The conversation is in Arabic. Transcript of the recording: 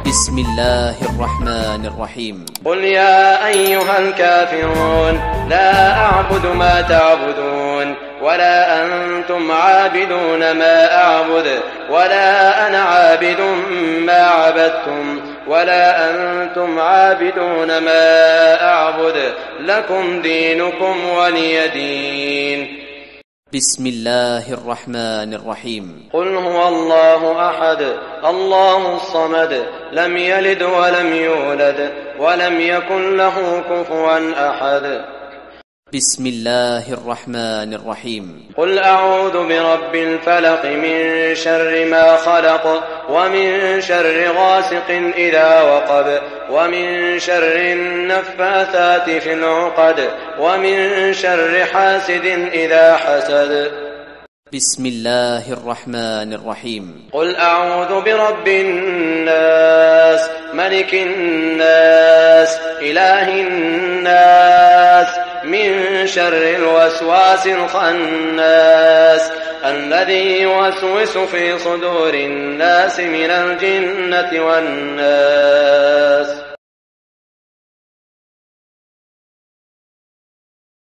بسم الله الرحمن الرحيم. قل يا أيها الكافرون لا أعبد ما تعبدون ولا أنتم عابدون ما أعبد ولا أنا عابد ما عبدتم ولا أنتم عابدون ما أعبد لكم دينكم ولي دين. بسم الله الرحمن الرحيم. قل هو الله أحد الله الصمد لم يلد ولم يولد ولم يكن له كفوا أحد. بسم الله الرحمن الرحيم. قل أعوذ برب الفلق من شر ما خلق ومن شر غاسق إذا وقب ومن شر النفاثات في العقد ومن شر حاسد إذا حسد. بسم الله الرحمن الرحيم. قل أعوذ برب الناس ملك الناس إله الناس من شر الوسواس الخناس الذي يوسوس في صدور الناس من الجنة والناس.